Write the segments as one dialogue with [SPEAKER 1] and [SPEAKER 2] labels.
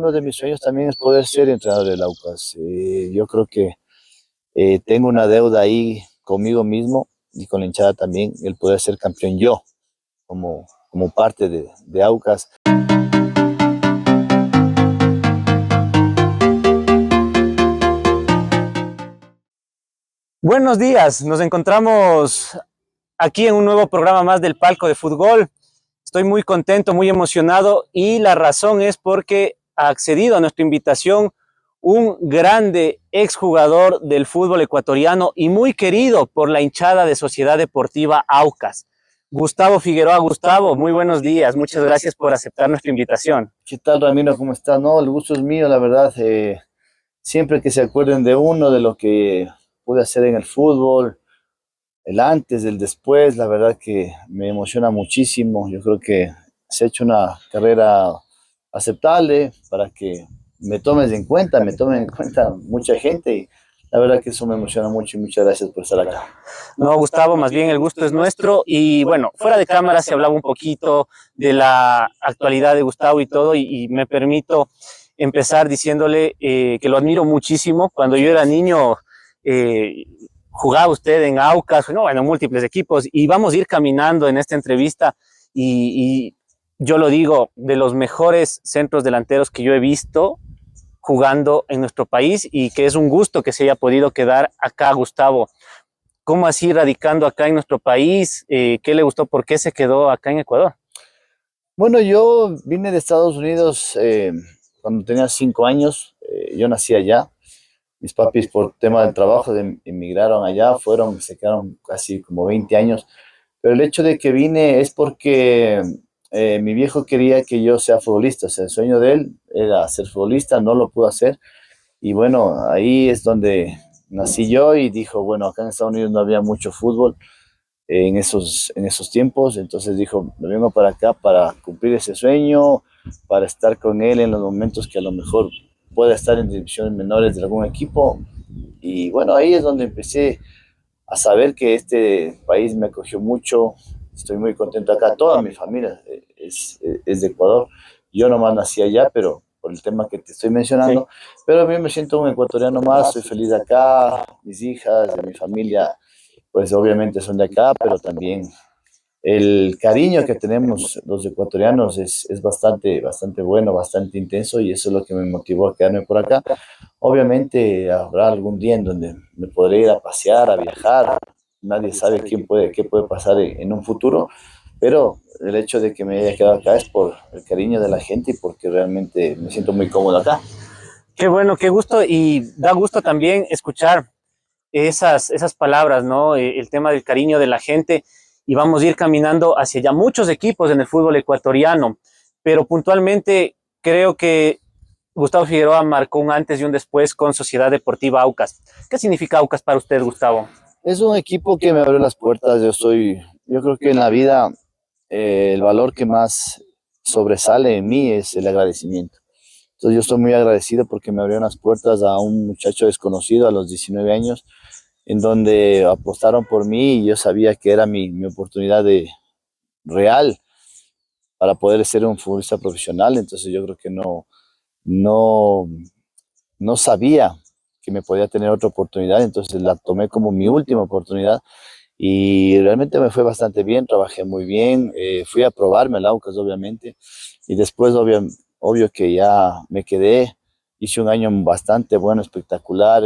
[SPEAKER 1] uno de mis sueños también es poder ser entrenador del Aucas. Yo creo que tengo una deuda ahí conmigo mismo y con la hinchada también, el poder ser campeón yo, como parte de Aucas.
[SPEAKER 2] Buenos días, nos encontramos aquí en un nuevo programa más del Palco de Fútbol. Estoy muy contento, muy emocionado y la razón es porque ha accedido a nuestra invitación un grande exjugador del fútbol ecuatoriano y muy querido por la hinchada de Sociedad Deportiva Aucas. Gustavo Figueroa. Gustavo, muy buenos días, muchas gracias por aceptar nuestra invitación.
[SPEAKER 1] ¿Qué tal, Ramiro? ¿Cómo estás? No, el gusto es mío, la verdad. Siempre que se acuerden de uno, de lo que pude hacer en el fútbol, el antes, el después, la verdad que me emociona muchísimo. Yo creo que se ha hecho una carrera aceptable para que me tomen en cuenta mucha gente y la verdad que eso me emociona mucho y muchas gracias por estar acá.
[SPEAKER 2] No, Gustavo, más bien el gusto es nuestro y bueno, fuera de cámara se hablaba un poquito de la actualidad de Gustavo y todo y me permito empezar diciéndole que lo admiro muchísimo. Cuando yo era niño eh, jugaba usted en Aucas, no, bueno, múltiples equipos y vamos a ir caminando en esta entrevista y yo lo digo, de los mejores centros delanteros que yo he visto jugando en nuestro país y que es un gusto que se haya podido quedar acá, Gustavo. ¿Cómo así radicando acá en nuestro país? ¿Qué le gustó? ¿Por qué se quedó acá en Ecuador?
[SPEAKER 1] Bueno, yo vine de Estados Unidos cuando tenía 5 años. Yo nací allá. Mis papis por tema del trabajo emigraron allá, se quedaron casi como 20 años. Pero el hecho de que vine es porque mi viejo quería que yo sea futbolista. O sea, el sueño de él era ser futbolista, no lo pudo hacer. Y bueno, ahí es donde nací yo y dijo, bueno, acá en Estados Unidos no había mucho fútbol en esos tiempos, entonces dijo, me vengo para acá para cumplir ese sueño, para estar con él en los momentos que a lo mejor pueda estar en divisiones menores de algún equipo. Y bueno, ahí es donde empecé a saber que este país me acogió mucho, estoy muy contento acá, toda mi familia es de Ecuador, yo nomás nací allá, pero por el tema que te estoy mencionando, sí. Pero a mí me siento un ecuatoriano más, soy feliz acá, mis hijas, de mi familia, pues obviamente son de acá, pero también el cariño que tenemos los ecuatorianos es bastante, bastante bueno, bastante intenso y eso es lo que me motivó a quedarme por acá. Obviamente habrá algún día en donde me podré ir a pasear, a viajar. Nadie sabe qué puede pasar en un futuro, pero el hecho de que me haya quedado acá es por el cariño de la gente y porque realmente me siento muy cómodo acá.
[SPEAKER 2] Qué bueno, qué gusto y da gusto también escuchar esas palabras, ¿no? El tema del cariño de la gente y vamos a ir caminando hacia ya muchos equipos en el fútbol ecuatoriano, pero puntualmente creo que Gustavo Figueroa marcó un antes y un después con Sociedad Deportiva Aucas. ¿Qué significa Aucas para usted, Gustavo?
[SPEAKER 1] Es un equipo que me abrió las puertas. Yo creo que en la vida el valor que más sobresale en mí es el agradecimiento. Entonces yo estoy muy agradecido porque me abrieron las puertas a un muchacho desconocido a los 19 años, en donde apostaron por mí y yo sabía que era mi oportunidad real para poder ser un futbolista profesional. Entonces yo creo que no, no sabía que me podía tener otra oportunidad, entonces la tomé como mi última oportunidad y realmente me fue bastante bien, trabajé muy bien, fui a probarme al Aucas obviamente y después obvio que ya me quedé, hice un año bastante bueno, espectacular,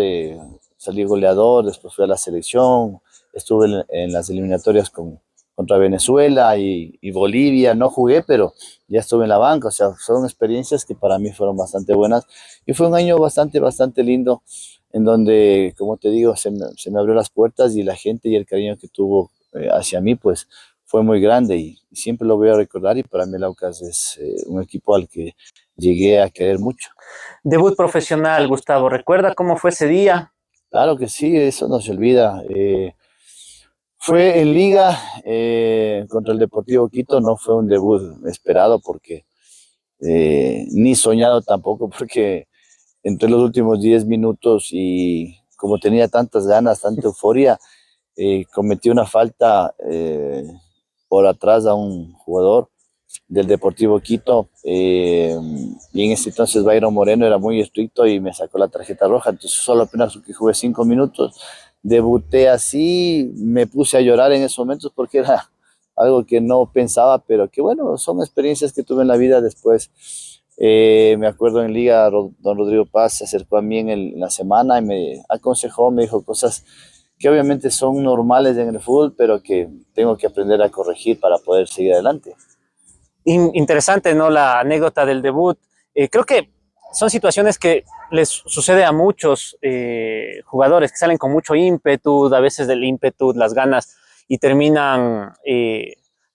[SPEAKER 1] salí goleador, después fui a la selección, estuve en las eliminatorias contra Venezuela y Bolivia, no jugué, pero ya estuve en la banca, o sea, son experiencias que para mí fueron bastante buenas y fue un año bastante, bastante lindo en donde, como te digo, se me abrió las puertas y la gente y el cariño que tuvo hacia mí, pues fue muy grande y siempre lo voy a recordar y para mí el Aucas es un equipo al que llegué a querer mucho.
[SPEAKER 2] Debut profesional, Gustavo, ¿recuerda cómo fue ese día?
[SPEAKER 1] Claro que sí, eso no se olvida. Fue en Liga contra el Deportivo Quito, no fue un debut esperado porque ni soñado tampoco, porque entre los últimos 10 minutos y como tenía tantas ganas, tanta euforia, cometí una falta por atrás a un jugador del Deportivo Quito, y en ese entonces Byron Moreno era muy estricto y me sacó la tarjeta roja, entonces solo apenas que jugué 5 minutos, debuté así, me puse a llorar en esos momentos porque era algo que no pensaba, pero que bueno, son experiencias que tuve en la vida después. Me acuerdo en Liga, don Rodrigo Paz se acercó a mí en la semana y me aconsejó, me dijo cosas que obviamente son normales en el fútbol, pero que tengo que aprender a corregir para poder seguir adelante.
[SPEAKER 2] Interesante, ¿no? La anécdota del debut. Creo que son situaciones que les sucede a muchos jugadores que salen con mucho ímpetu, a veces del ímpetu, las ganas, y terminan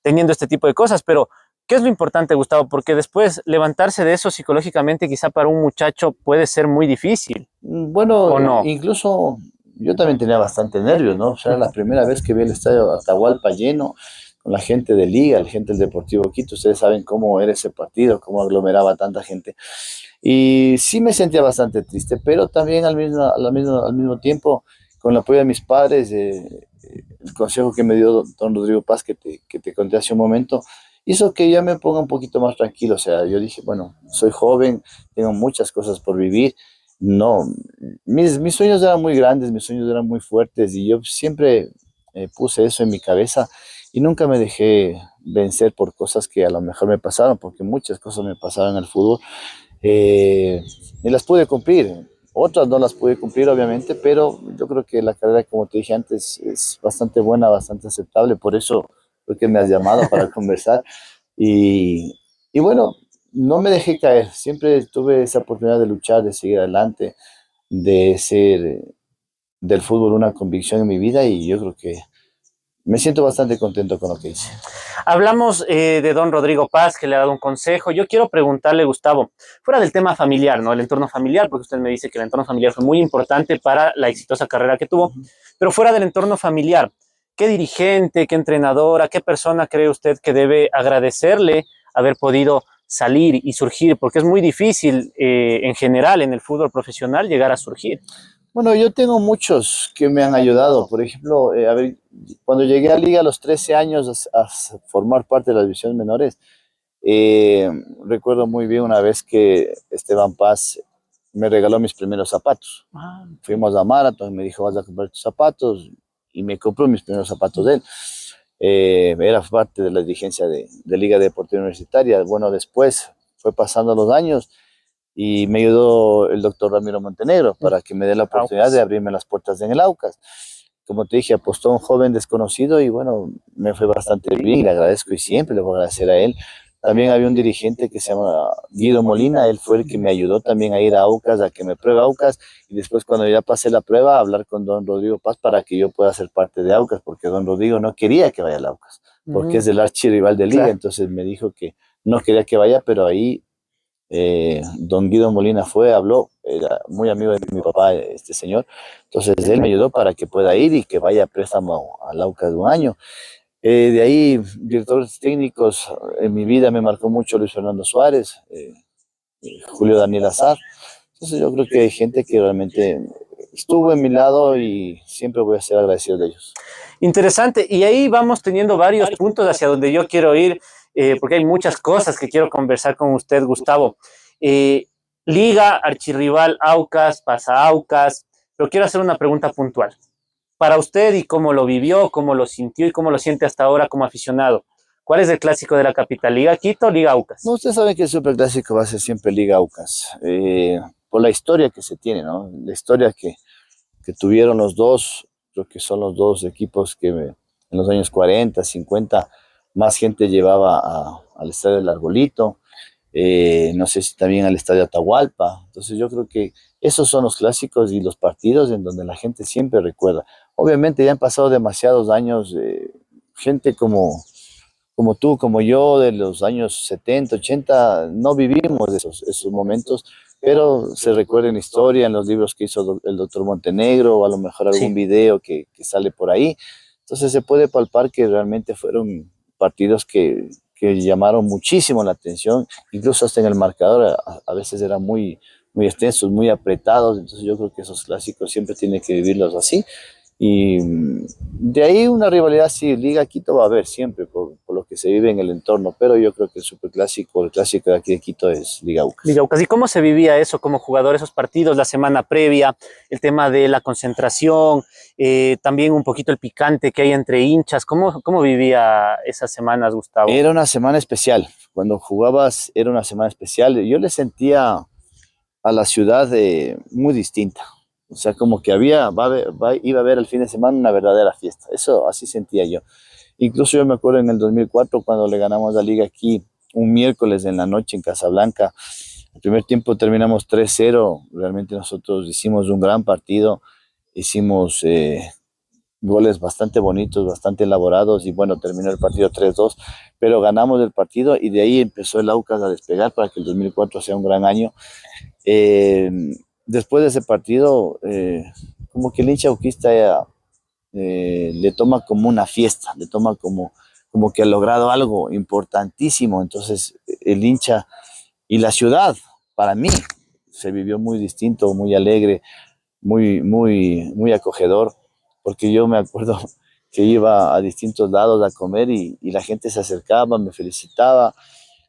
[SPEAKER 2] teniendo este tipo de cosas. Pero, ¿qué es lo importante, Gustavo? Porque después levantarse de eso psicológicamente quizá para un muchacho puede ser muy difícil,
[SPEAKER 1] Bueno,
[SPEAKER 2] ¿o no?
[SPEAKER 1] incluso yo también tenía bastante nervios, ¿no? O sea, la primera vez que vi el estadio Atahualpa lleno, con la gente de Liga, la gente del Deportivo Quito, ustedes saben cómo era ese partido, cómo aglomeraba tanta gente. Y sí me sentía bastante triste, pero también al mismo tiempo, con el apoyo de mis padres, el consejo que me dio don Rodrigo Paz, que te conté hace un momento, hizo que ya me ponga un poquito más tranquilo. O sea, yo dije, bueno, soy joven, tengo muchas cosas por vivir. No, mis sueños eran muy grandes, mis sueños eran muy fuertes y yo siempre puse eso en mi cabeza y nunca me dejé vencer por cosas que a lo mejor me pasaron, porque muchas cosas me pasaron en el fútbol, eh, y las pude cumplir. Otras no las pude cumplir, obviamente, pero yo creo que la carrera, como te dije antes, es bastante buena, bastante aceptable. Por eso creo que me has llamado para conversar. Y bueno, no me dejé caer. Siempre tuve esa oportunidad de luchar, de seguir adelante, de ser del fútbol una convicción en mi vida y yo creo que me siento bastante contento con lo que hice.
[SPEAKER 2] Hablamos de don Rodrigo Paz, que le ha dado un consejo. Yo quiero preguntarle, Gustavo, fuera del tema familiar, ¿no? El entorno familiar, porque usted me dice que el entorno familiar fue muy importante para la exitosa carrera que tuvo, pero fuera del entorno familiar, ¿qué dirigente, qué entrenadora, qué persona cree usted que debe agradecerle haber podido salir y surgir? Porque es muy difícil en general en el fútbol profesional llegar a surgir.
[SPEAKER 1] Bueno, yo tengo muchos que me han ayudado. Por ejemplo, a ver, cuando llegué a Liga a los 13 años a formar parte de las divisiones menores, eh, recuerdo muy bien una vez que Esteban Paz me regaló mis primeros zapatos.
[SPEAKER 2] Ah,
[SPEAKER 1] Fuimos a Marathon, me dijo, vas a comprar tus zapatos, y me compró mis primeros zapatos de él. Era parte de la dirigencia de Liga Deportiva Universitaria. Bueno, después fue pasando los años y me ayudó el doctor Ramiro Montenegro para que me dé la oportunidad de abrirme las puertas en el Aucas. Como te dije, apostó a un joven desconocido y bueno, me fue bastante bien y le agradezco y siempre le voy a agradecer a él. También había un dirigente que se llama Guido Molina, él fue el que me ayudó también a ir a Aucas, a que me pruebe Aucas, y después cuando ya pasé la prueba, hablar con don Rodrigo Paz para que yo pueda ser parte de Aucas, porque don Rodrigo no quería que vaya al Aucas, porque es el archirrival de Liga, entonces me dijo que no quería que vaya, pero ahí don Guido Molina fue, habló, era muy amigo de mi papá, este señor, entonces él me ayudó para que pueda ir y que vaya a préstamo al Aucas de un año. De ahí, directores técnicos, en mi vida me marcó mucho Luis Fernando Suárez, Julio Daniel Azar. Entonces yo creo que hay gente que realmente estuvo en mi lado y siempre voy a ser agradecido de ellos.
[SPEAKER 2] interesante, y ahí vamos teniendo varios puntos hacia donde yo quiero ir, porque hay muchas cosas que quiero conversar con usted, Gustavo. Eh, Liga, archirrival, Aucas, pasa Aucas, pero quiero hacer una pregunta puntual. Para usted y cómo lo vivió, cómo lo sintió y cómo lo siente hasta ahora como aficionado, ¿cuál es el clásico de la capital? ¿Liga Quito o Liga
[SPEAKER 1] No,
[SPEAKER 2] Aucas?
[SPEAKER 1] usted sabe que el superclásico va a ser siempre Liga Aucas, por la historia que se tiene, ¿no? La historia que tuvieron los dos, creo que son los dos equipos que en los años 40, 50, más gente llevaba al Estadio del Arbolito, no sé si también al Estadio Atahualpa. Entonces yo creo que esos son los clásicos y los partidos en donde la gente siempre recuerda. Obviamente ya han pasado demasiados años, gente como tú, como yo, de los años 70, 80, no vivimos esos momentos, pero se recuerda en la historia, en los libros que hizo el doctor Montenegro, o a lo mejor algún
[SPEAKER 2] Sí.
[SPEAKER 1] video que sale por ahí. Entonces se puede palpar que realmente fueron partidos que llamaron muchísimo la atención, incluso hasta en el marcador a veces eran muy extensos, muy apretados. Entonces yo creo que esos clásicos siempre tienen que vivirlos así. Y de ahí una rivalidad, sí, Liga Quito va a haber siempre, por lo que se vive en el entorno, pero yo creo que el superclásico, el clásico de aquí de Quito es Liga
[SPEAKER 2] Liga
[SPEAKER 1] Aucas.
[SPEAKER 2] Aucas. ¿Y cómo se vivía eso como jugador, esos partidos, la semana previa, el tema de la concentración, también un poquito el picante que hay entre hinchas? ¿Cómo vivía esas semanas, Gustavo?
[SPEAKER 1] Era una semana especial, cuando jugabas era una semana especial, yo le sentía a la ciudad muy distinta, o sea, como que iba a haber el fin de semana una verdadera fiesta, eso así sentía yo. Incluso yo me acuerdo en el 2004 cuando le ganamos la liga aquí un miércoles en la noche en Casablanca. El primer tiempo terminamos 3-0. Realmente nosotros hicimos un gran partido. Hicimos goles bastante bonitos, bastante elaborados y bueno, terminó el partido 3-2, pero ganamos el partido y de ahí empezó el Aucas a despegar para que el 2004 sea un gran año. Eh, Después de ese partido, como que el hincha auquista le toma como una fiesta, le toma como que ha logrado algo importantísimo. Entonces, el hincha y la ciudad, para mí, se vivió muy distinto, muy alegre, muy acogedor, porque yo me acuerdo que iba a distintos lados a comer y la gente se acercaba, me felicitaba,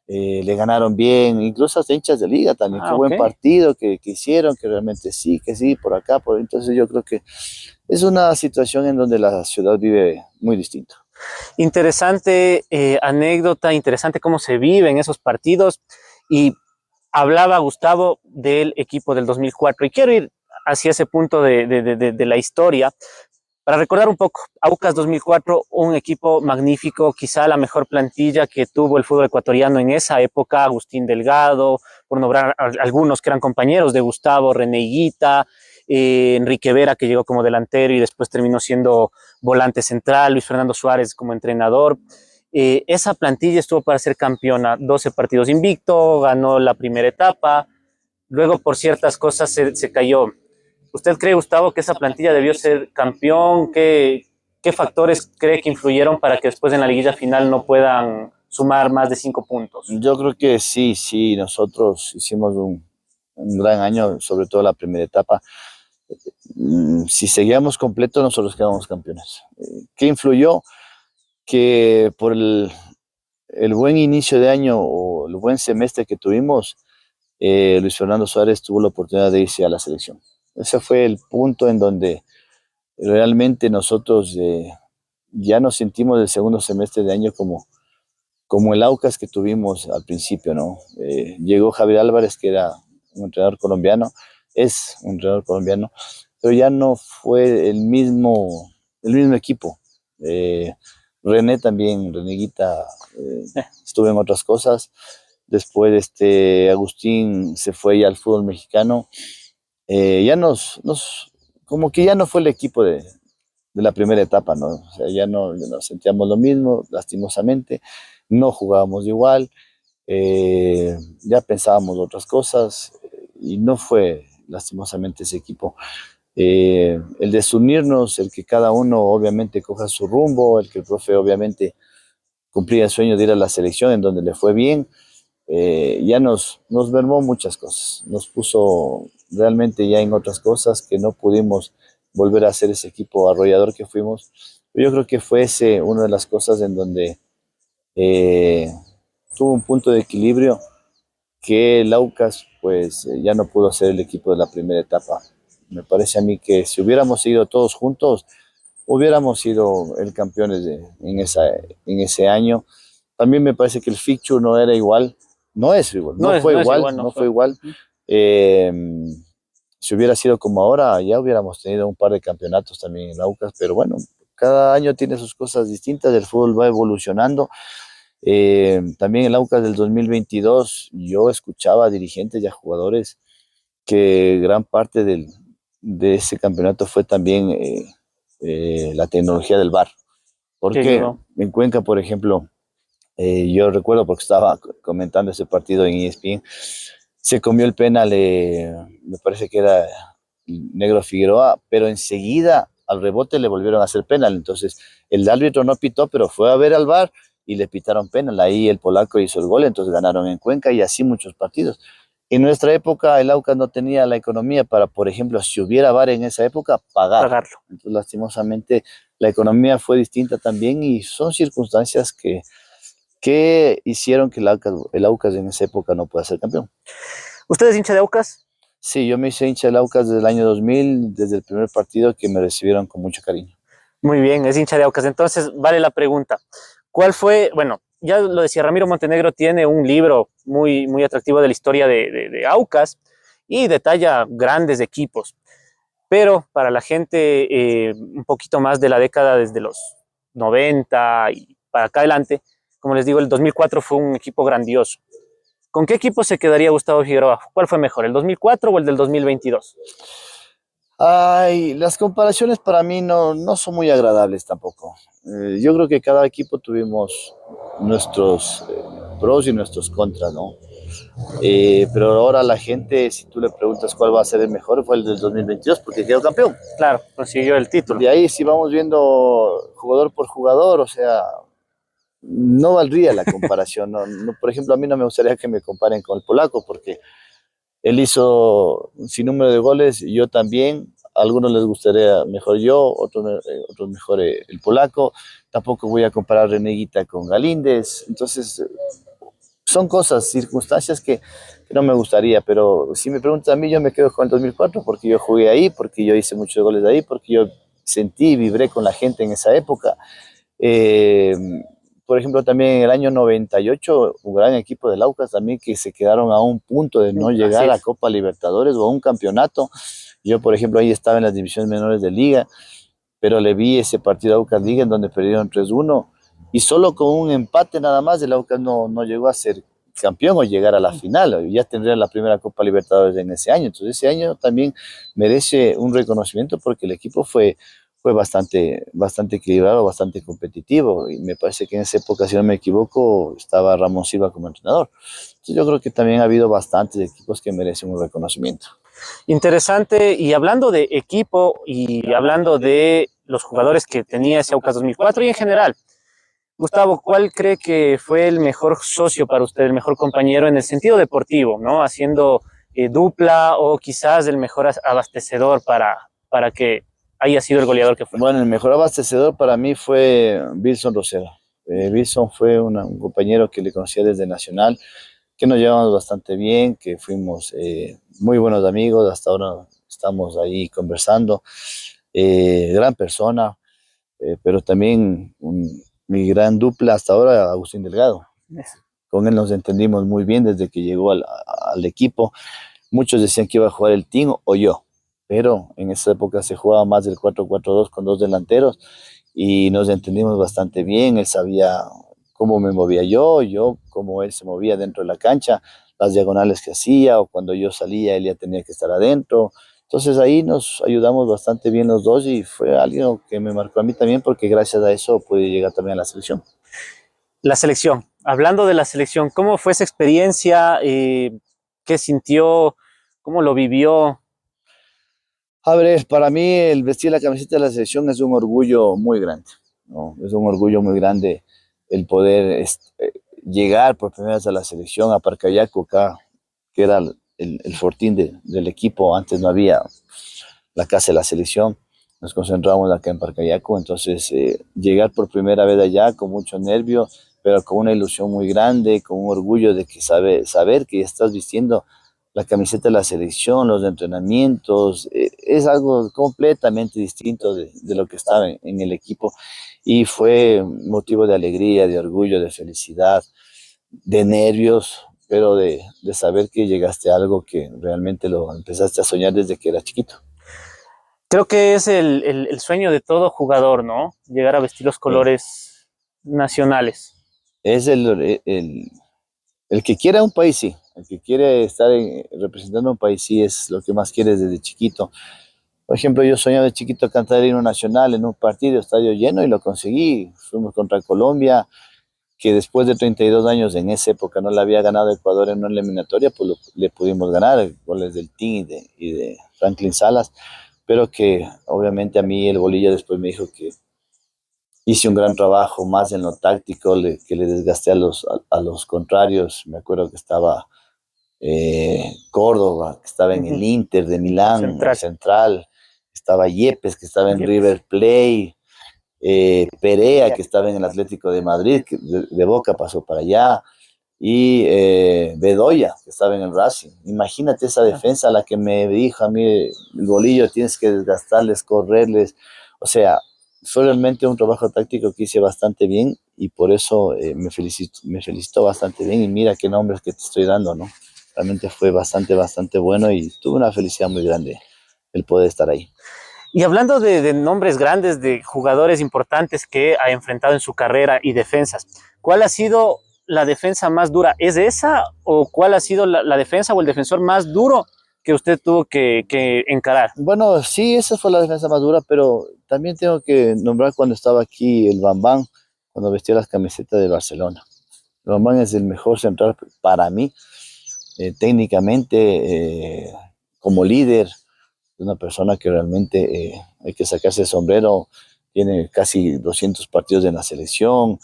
[SPEAKER 1] le ganaron bien, incluso hasta hinchas de liga también, qué
[SPEAKER 2] Ah, ok.
[SPEAKER 1] buen partido que hicieron, que realmente que sí, por acá, entonces yo creo que es una situación en donde la ciudad vive muy distinto.
[SPEAKER 2] Interesante anécdota, interesante cómo se viven esos partidos. Y hablaba Gustavo del equipo del 2004 y quiero ir hacia ese punto de la historia para recordar un poco. Aucas 2004, un equipo magnífico, quizá la mejor plantilla que tuvo el fútbol ecuatoriano en esa época. Agustín Delgado, por nombrar algunos que eran compañeros de Gustavo, René Higuita, Enrique Vera, que llegó como delantero y después terminó siendo volante central, Luis Fernando Suárez como entrenador. Esa plantilla estuvo para ser campeona, 12 partidos invicto, ganó la primera etapa, luego por ciertas cosas se cayó. ¿Usted cree, Gustavo, que esa plantilla debió ser campeón? ¿Qué factores cree que influyeron para que después en la liguilla final no puedan sumar más de 5 puntos?
[SPEAKER 1] Yo creo que sí, sí, nosotros hicimos un gran año, sobre todo la primera etapa. Si seguíamos completo, nosotros quedamos campeones. ¿Qué influyó? Que por el buen inicio de año o el buen semestre que tuvimos, Luis Fernando Suárez tuvo la oportunidad de irse a la selección. Ese fue el punto en donde realmente nosotros ya nos sentimos el segundo semestre de año como el Aucas que tuvimos al principio, ¿no? Llegó Javier Álvarez, que era un entrenador colombiano, es un entrenador colombiano, pero ya no fue el mismo equipo. René también, Reneguita, estuvo en otras cosas. Después Agustín se fue ya al fútbol mexicano. Ya como que ya no fue el equipo de la primera etapa, ¿no? O sea, ya no sentíamos lo mismo, lastimosamente, no jugábamos igual, ya pensábamos otras cosas y no fue lastimosamente ese equipo. El desunirnos, el que cada uno obviamente coja su rumbo, el que el profe obviamente cumplía el sueño de ir a la selección en donde le fue bien, ya nos mermó muchas cosas, nos puso realmente ya en otras cosas que no pudimos volver a ser ese equipo arrollador que fuimos. Yo creo que fue ese una de las cosas en donde eh, tuvo un punto de equilibrio que el Aucas pues ya no pudo ser el equipo de la primera etapa. Me parece a mí que si hubiéramos ido todos juntos, hubiéramos sido el campeones en ese año. También me parece que el fixture no era igual,
[SPEAKER 2] No es igual, no
[SPEAKER 1] no fue
[SPEAKER 2] fue.
[SPEAKER 1] igual. Eh, si hubiera sido como ahora, ya hubiéramos tenido un par de campeonatos también en Aucas, pero bueno, cada año tiene sus cosas distintas, el fútbol va evolucionando. También el Aucas del 2022, yo escuchaba a dirigentes y a jugadores que gran parte de ese campeonato fue también la tecnología del VAR.
[SPEAKER 2] ¿Qué
[SPEAKER 1] Porque
[SPEAKER 2] ayudó?
[SPEAKER 1] en Cuenca, por ejemplo, yo recuerdo porque estaba comentando ese partido en ESPN, se comió el penal, me parece que era Negro Figueroa, pero enseguida al rebote le volvieron a hacer penal. Entonces el árbitro no pitó, pero fue a ver al VAR y le pitaron penal. Ahí el polaco hizo el gol, entonces ganaron en Cuenca y así muchos partidos. En nuestra época el Aucas no tenía la economía para, por ejemplo, si hubiera VAR en esa época, pagar.
[SPEAKER 2] pagarlo.
[SPEAKER 1] Entonces, lastimosamente, la economía fue distinta también y son circunstancias que hicieron que el Aucas en esa época no pueda ser campeón.
[SPEAKER 2] ¿Usted es hincha de Aucas?
[SPEAKER 1] Sí, yo me hice hincha del Aucas desde el año 2000, desde el primer partido que me recibieron con mucho cariño.
[SPEAKER 2] Muy bien, es hincha de Aucas. Entonces, vale la pregunta. ¿Cuál fue? Bueno, ya lo decía, Ramiro Montenegro tiene un libro muy, muy atractivo de la historia de Aucas y detalla grandes equipos. Pero para la gente un poquito más de la década desde los 90 y para acá adelante, como les digo, el 2004 fue un equipo grandioso. ¿Con qué equipo se quedaría Gustavo Figueroa? ¿Cuál fue mejor, el 2004 o el del 2022?
[SPEAKER 1] Ay, las comparaciones para mí no son muy agradables tampoco. Yo creo que cada equipo tuvimos nuestros pros y nuestros contras, ¿no? Pero ahora la gente, si tú le preguntas cuál va a ser el mejor, fue el del 2022 porque quedó campeón.
[SPEAKER 2] Claro, consiguió el título.
[SPEAKER 1] De ahí, si vamos viendo jugador por jugador, o sea, no valdría la comparación. Por ejemplo, a mí no me gustaría que me comparen con el polaco porque él hizo un sinnúmero de goles, y yo también. A algunos les gustaría mejor yo, otros mejor el polaco. Tampoco voy a comparar Reneguita con Galíndez. Entonces, son cosas, circunstancias que no me gustaría, pero si me preguntas a mí, yo me quedo con el 2004 porque yo jugué ahí, porque yo hice muchos goles de ahí, porque yo sentí y vibré con la gente en esa época. Eh, por ejemplo, también en el año 98, un gran equipo del Aucas también que se quedaron a un punto de no
[SPEAKER 2] Así
[SPEAKER 1] llegar a
[SPEAKER 2] es.
[SPEAKER 1] Copa Libertadores o a un campeonato. Yo, por ejemplo, ahí estaba en las divisiones menores de Liga, pero le vi ese partido a Aucas Liga en donde perdieron 3-1 y solo con un empate nada más el Aucas no llegó a ser campeón o llegar a la final. Ya tendría la primera Copa Libertadores en ese año. Entonces ese año también merece un reconocimiento porque el equipo fue bastante equilibrado, bastante competitivo y me parece que en esa época, si no me equivoco, estaba Ramón Silva como entrenador. Entonces yo creo que también ha habido bastantes equipos que merecen un reconocimiento.
[SPEAKER 2] Interesante, y hablando de equipo y hablando de los jugadores que tenía ese Aucas 2004 y en general, Gustavo, ¿cuál cree que fue el mejor socio para usted, el mejor compañero en el sentido deportivo, ¿no? Haciendo dupla o quizás el mejor abastecedor para que haya sido el goleador que fue.
[SPEAKER 1] Bueno, el mejor abastecedor para mí fue Wilson Rosero. Wilson fue un compañero que le conocía desde Nacional, que nos llevamos bastante bien, que fuimos muy buenos amigos, hasta ahora estamos ahí conversando. Gran persona, pero también mi gran dupla hasta ahora, Agustín Delgado. Con él nos entendimos muy bien desde que llegó al equipo. Muchos decían que iba a jugar el Team o yo, pero en esa época se jugaba más del 4-4-2 con dos delanteros y nos entendimos bastante bien. Él sabía cómo me movía yo cómo él se movía dentro de la cancha, las diagonales que hacía o cuando yo salía él ya tenía que estar adentro. Entonces ahí nos ayudamos bastante bien los dos y fue algo que me marcó a mí también porque gracias a eso pude llegar también a la selección.
[SPEAKER 2] La selección, hablando de la selección, ¿cómo fue esa experiencia? ¿Qué sintió? ¿Cómo lo vivió?
[SPEAKER 1] A ver, para mí el vestir la camiseta de la selección es un orgullo muy grande, ¿no? Es un orgullo muy grande el poder llegar por primera vez a la selección, a Parcayaco, acá, que era el fortín del equipo. Antes no había la casa de la selección, nos concentramos acá en Parcayaco, entonces llegar por primera vez allá con mucho nervio, pero con una ilusión muy grande, con un orgullo de que saber que estás vistiendo la camiseta de la selección, los entrenamientos, es algo completamente distinto de lo que estaba en el equipo y fue motivo de alegría, de orgullo, de felicidad, de nervios, pero de saber que llegaste a algo que realmente lo empezaste a soñar desde que eras chiquito.
[SPEAKER 2] Creo que es el sueño de todo jugador, ¿no? Llegar a vestir los
[SPEAKER 1] Sí.
[SPEAKER 2] colores nacionales.
[SPEAKER 1] Es el que quiere a un país, sí. El que quiere estar representando a un país, sí, es lo que más quiere desde chiquito. Por ejemplo, yo soñaba de chiquito cantar el himno nacional en un partido, estadio lleno, y lo conseguí. Fuimos contra Colombia, que después de 32 años en esa época no le había ganado Ecuador en una eliminatoria, pues le pudimos ganar, goles del Team y de Franklin Salas, pero que obviamente a mí el bolillo después me dijo que hice un gran trabajo más en lo táctico, que le desgasté a los contrarios. Me acuerdo que estaba Córdoba, que estaba en el Inter de Milán, el
[SPEAKER 2] Central.
[SPEAKER 1] Central, estaba Yepes, que estaba en River Plate, Perea, que estaba en el Atlético de Madrid, que de Boca pasó para allá, y Bedoya, que estaba en el Racing. Imagínate esa defensa a la que me dijo a mí, el bolillo, tienes que desgastarles, correrles. O sea, fue realmente un trabajo táctico que hice bastante bien y por eso me felicito bastante bien. Y mira qué nombres que te estoy dando, ¿no? Realmente fue bastante bueno y tuve una felicidad muy grande el poder estar ahí.
[SPEAKER 2] Y hablando de nombres grandes, de jugadores importantes que ha enfrentado en su carrera y defensas, ¿cuál ha sido la defensa más dura? ¿Es esa o cuál ha sido la defensa o el defensor más duro que usted tuvo que encarar?
[SPEAKER 1] Bueno, sí, esa fue la defensa más dura, pero también tengo que nombrar cuando estaba aquí el Bambán, cuando vestía las camisetas de Barcelona. El Bambán es el mejor central para mí, técnicamente, como líder, es una persona que realmente hay que sacarse el sombrero, tiene casi 200 partidos en la selección,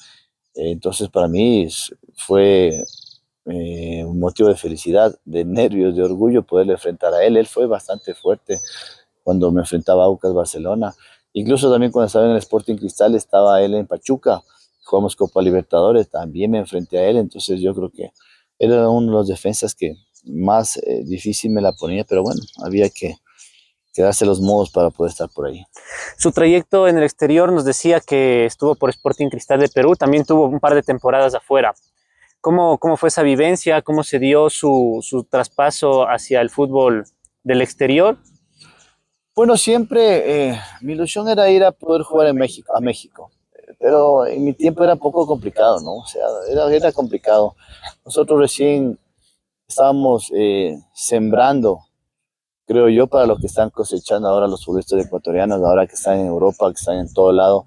[SPEAKER 1] entonces para mí fue un motivo de felicidad, de nervios, de orgullo poderle enfrentar a él. Él fue bastante fuerte cuando me enfrentaba a Aucas Barcelona. Incluso también cuando estaba en el Sporting Cristal, estaba él en Pachuca, jugamos Copa Libertadores, también me enfrenté a él, entonces yo creo que era uno de los defensas que más difícil me la ponía, pero bueno, había que darse los modos para poder estar por ahí.
[SPEAKER 2] Su trayecto en el exterior nos decía que estuvo por Sporting Cristal de Perú, también tuvo un par de temporadas afuera. ¿Cómo fue esa vivencia? ¿Cómo se dio su traspaso hacia el fútbol del exterior?
[SPEAKER 1] Bueno, siempre mi ilusión era ir a poder jugar en México, a México, pero en mi tiempo era un poco complicado, ¿no? O sea, era complicado. Nosotros recién estábamos sembrando, creo yo, para lo que están cosechando ahora los futbolistas ecuatorianos, ahora que están en Europa, que están en todo lado.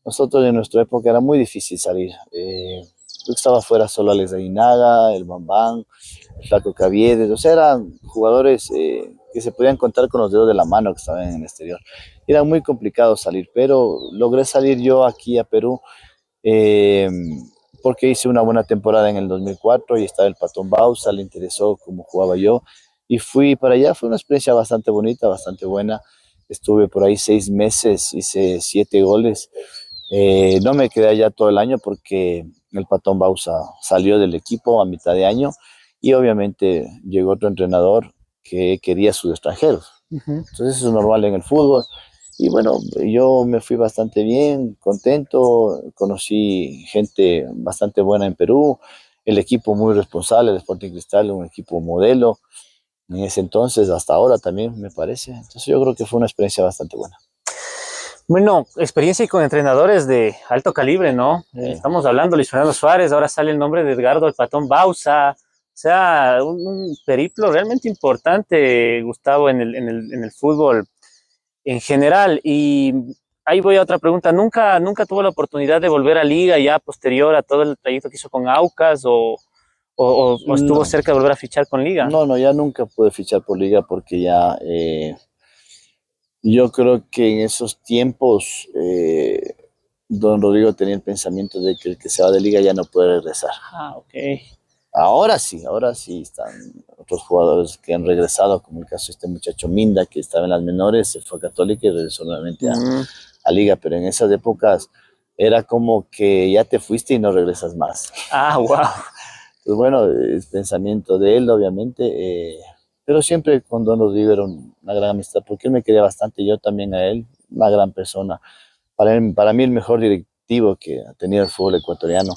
[SPEAKER 1] Nosotros en nuestra época era muy difícil salir. Yo estaba fuera solo Alex Aguinaga, el Bambán, el Flaco Caviedes, o sea, eran jugadores que se podían contar con los dedos de la mano que estaban en el exterior. Era muy complicado salir, pero logré salir yo aquí a Perú eh, porque hice una buena temporada en el 2004 y estaba el Patón Bausa, le interesó cómo jugaba yo y fui para allá. Fue una experiencia bastante bonita, bastante buena. Estuve por ahí 6 meses, hice 7 goles. No me quedé allá todo el año porque el Patón Bausa salió del equipo a mitad de año y obviamente llegó otro entrenador que quería sus extranjeros. Entonces eso es normal en el fútbol. Y bueno, yo me fui bastante bien, contento, conocí gente bastante buena en Perú, el equipo muy responsable, el Sporting Cristal, un equipo modelo en ese entonces, hasta ahora también me parece. Entonces yo creo que fue una experiencia bastante buena.
[SPEAKER 2] Bueno, experiencia y con entrenadores de alto calibre, ¿no?
[SPEAKER 1] Eh,
[SPEAKER 2] Estamos hablando de Luis Fernando Suárez, ahora sale el nombre de Edgardo el Patón Bausa, o sea, un periplo realmente importante, Gustavo, en el fútbol en general. Y ahí voy a otra pregunta, ¿nunca tuvo la oportunidad de volver a Liga ya posterior a todo el trayecto que hizo con Aucas o estuvo
[SPEAKER 1] no,
[SPEAKER 2] cerca de volver a fichar con Liga?
[SPEAKER 1] no, ya nunca pude fichar por liga porque ya yo creo que en esos tiempos don Rodrigo tenía el pensamiento de que el que se va de liga ya no puede regresar.
[SPEAKER 2] Ah, ok.
[SPEAKER 1] Ahora sí están otros jugadores que han regresado, como el caso de este muchacho Minda, que estaba en las menores, se fue a Católica y regresó nuevamente
[SPEAKER 2] Mm.
[SPEAKER 1] a Liga, pero en esas épocas era como que ya te fuiste y no regresas más.
[SPEAKER 2] Ah, wow.
[SPEAKER 1] Pues bueno, es pensamiento de él, obviamente, pero siempre con Don Rodrigo era una gran amistad, porque él me quería bastante, yo también a él, una gran persona. Para mí el mejor directivo que ha tenido el fútbol ecuatoriano.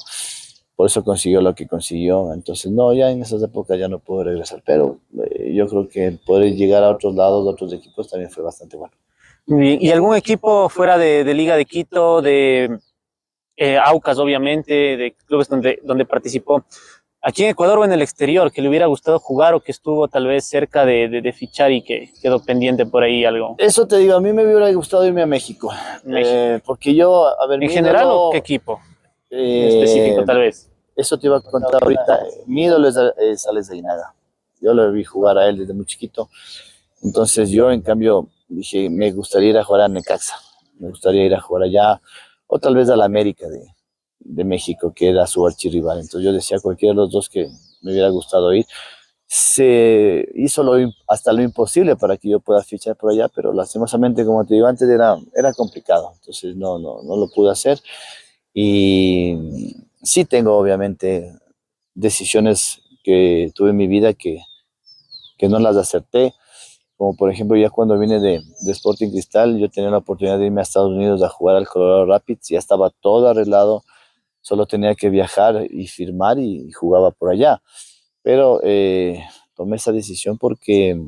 [SPEAKER 1] Por eso consiguió lo que consiguió. Entonces, no, ya en esas épocas ya no puedo regresar, pero yo creo que el poder llegar a otros lados, a otros equipos, también fue bastante bueno.
[SPEAKER 2] Muy bien. ¿Y algún equipo fuera de Liga de Quito, de Aucas, obviamente, de clubes donde participó, aquí en Ecuador o en el exterior, que le hubiera gustado jugar o que estuvo tal vez cerca de fichar y que quedó pendiente por ahí algo?
[SPEAKER 1] Eso te digo, a mí me hubiera gustado irme a México,
[SPEAKER 2] México.
[SPEAKER 1] porque yo, a ver,
[SPEAKER 2] ¿En
[SPEAKER 1] mi
[SPEAKER 2] general o qué
[SPEAKER 1] ídolo,
[SPEAKER 2] equipo en específico,
[SPEAKER 1] eh,
[SPEAKER 2] tal vez?
[SPEAKER 1] eso te iba a contar ahorita, mi ídolo es Alex Aguinaga. Yo lo vi jugar a él desde muy chiquito. Entonces yo, en cambio, dije, me gustaría ir a jugar a Necaxa, me gustaría ir a jugar allá, o tal vez a la América de México, que era su archirrival. Entonces yo decía cualquiera de los dos que me hubiera gustado ir. se hizo hasta lo imposible para que yo pueda fichar por allá, pero lastimosamente, como te digo antes, era complicado, entonces no lo pude hacer. Y sí tengo obviamente decisiones que tuve en mi vida que no las acerté, como por ejemplo ya cuando vine de Sporting Cristal, yo tenía la oportunidad de irme a Estados Unidos a jugar al Colorado Rapids, ya estaba todo arreglado, solo tenía que viajar y firmar y jugaba por allá. Pero tomé esa decisión porque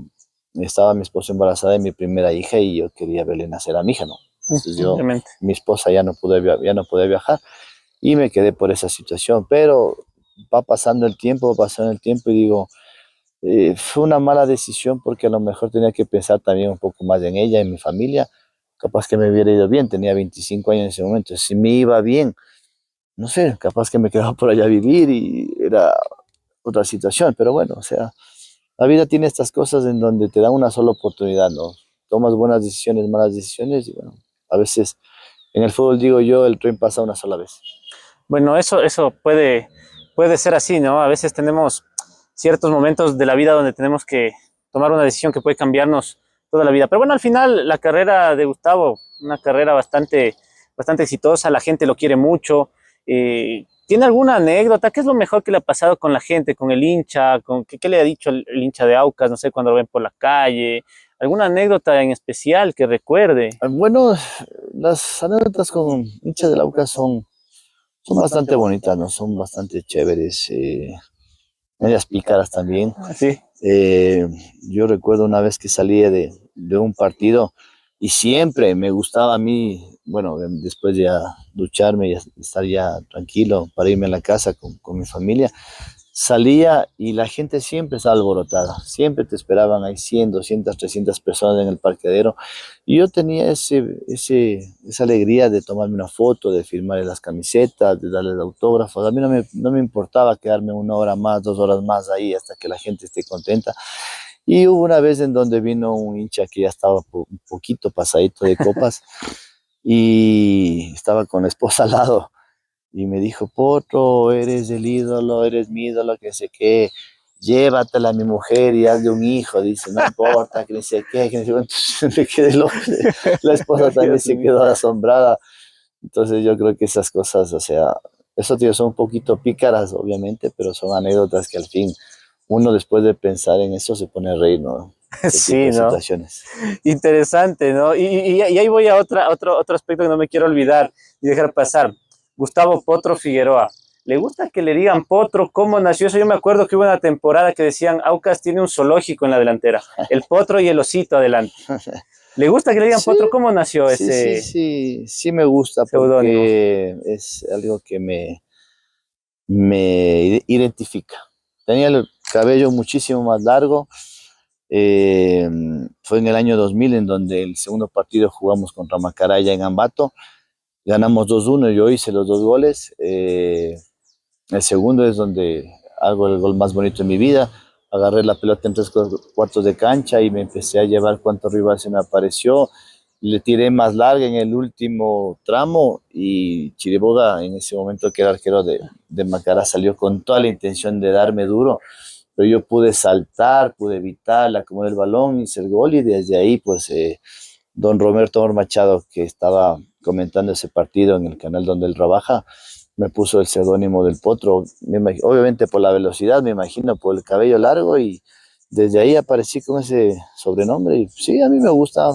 [SPEAKER 1] estaba mi esposa embarazada de mi primera hija y yo quería verle nacer a mi hija, ¿no? Entonces
[SPEAKER 2] Obviamente.
[SPEAKER 1] mi esposa ya no podía viajar y me quedé por esa situación. Pero va pasando el tiempo y digo, fue una mala decisión porque a lo mejor tenía que pensar también un poco más en ella, en mi familia. Capaz que me hubiera ido bien, tenía 25 años en ese momento. Si me iba bien, no sé, capaz que me quedaba por allá a vivir y era otra situación, pero bueno, o sea, la vida tiene estas cosas en donde te da una sola oportunidad, ¿no? Tomas buenas decisiones, malas decisiones y bueno, a veces en el fútbol digo yo, el tren pasa una sola vez.
[SPEAKER 2] Bueno, eso puede ser así, ¿no? A veces tenemos ciertos momentos de la vida donde tenemos que tomar una decisión que puede cambiarnos toda la vida. Pero bueno, al final la carrera de Gustavo, una carrera bastante exitosa, la gente lo quiere mucho. ¿Tiene alguna anécdota? ¿Qué es lo mejor que le ha pasado con la gente, con el hincha? ¿Qué le ha dicho el hincha de Aucas? No sé, cuando lo ven por la calle. ¿Alguna anécdota en especial que recuerde?
[SPEAKER 1] Bueno, las anécdotas con hinchas del Aucas son bastante bonitas, ¿no? Son bastante chéveres, medias pícaras también.
[SPEAKER 2] Sí.
[SPEAKER 1] Eh, yo recuerdo una vez que salí de un partido y siempre me gustaba a mí, bueno, después de ya ducharme y estar ya tranquilo para irme a la casa con mi familia, salía y la gente siempre estaba alborotada, siempre te esperaban, hay 100, 200, 300 personas en el parqueadero y yo tenía esa alegría de tomarme una foto, de firmarle las camisetas, de darles autógrafos, a mí no me importaba quedarme 1 hora más, 2 horas más ahí hasta que la gente esté contenta. Y hubo una vez en donde vino un hincha que ya estaba un poquito pasadito de copas y estaba con la esposa al lado y me dijo, Potro, eres el ídolo, eres mi ídolo, que sé qué, llévatela a mi mujer y hazle un hijo, dice, no importa, que no sé qué, que no sé cuánto. Me quedé loco, la esposa también
[SPEAKER 2] Dios
[SPEAKER 1] se
[SPEAKER 2] mío.
[SPEAKER 1] quedó asombrada, entonces yo creo que esas cosas, o sea, eso tío, son un poquito pícaras, obviamente, pero son anécdotas que al fin uno después de pensar en eso se pone a reír, ¿no? Ese tipo
[SPEAKER 2] Sí,
[SPEAKER 1] de
[SPEAKER 2] ¿no?
[SPEAKER 1] situaciones.
[SPEAKER 2] Interesante, ¿no? Y ahí voy a otro aspecto que no me quiero olvidar y dejar pasar. Gustavo Potro Figueroa. ¿Le gusta que le digan Potro? ¿Cómo nació eso? Yo me acuerdo que hubo una temporada que decían, Aucas tiene un zoológico en la delantera, el Potro y el osito adelante. ¿Le gusta que le digan
[SPEAKER 1] Sí,
[SPEAKER 2] Potro? ¿Cómo nació ese
[SPEAKER 1] sí me gusta
[SPEAKER 2] seudónimo?
[SPEAKER 1] porque es algo que me identifica. Tenía el cabello muchísimo más largo. eh, Fue en el año 2000 en donde el segundo partido jugamos contra Macaraya en Ambato. Ganamos 2-1, yo hice los 2 goles. El segundo es donde hago el gol más bonito de mi vida. Agarré la pelota en 3 cuartos de cancha y me empecé a llevar cuanto rival se me apareció. Le tiré más larga en el último tramo y Chiriboga, en ese momento que era arquero de Macará, salió con toda la intención de darme duro, pero yo pude saltar, pude evitar, le acomodé el balón, hice el gol y desde ahí pues don Roberto Machado, que estaba comentando ese partido en el canal donde él trabaja, me puso el seudónimo del Potro, obviamente por la velocidad, me imagino, por el cabello largo y desde ahí aparecí con ese sobrenombre y sí, a mí me gusta,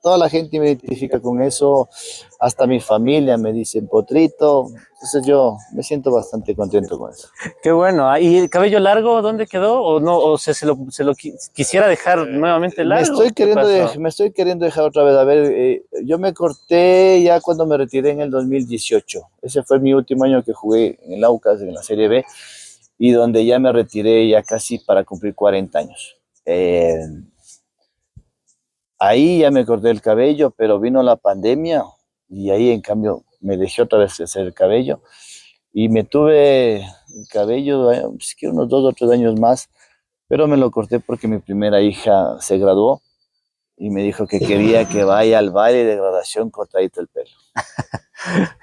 [SPEAKER 1] toda la gente me identifica con eso, hasta mi familia me dicen Potrito, entonces yo me siento bastante contento con eso.
[SPEAKER 2] Qué bueno. ¿Ah? ¿Y el cabello largo dónde quedó? ¿O no? ¿O se lo quisiera dejar nuevamente largo? ¿Qué pasó?
[SPEAKER 1] Me estoy queriendo dejar otra vez. A ver, yo me corté ya cuando me retiré en el 2018. Ese fue mi último año que jugué en el Aucas, en la Serie B, y donde ya me retiré ya casi para cumplir 40 años. Ahí ya me corté el cabello, pero vino la pandemia y ahí en cambio me dejé otra vez crecer el cabello y me tuve el cabello pues, que unos 2 o 3 años más, pero me lo corté porque mi primera hija se graduó y me dijo que quería que vaya al baile de graduación cortadito el pelo.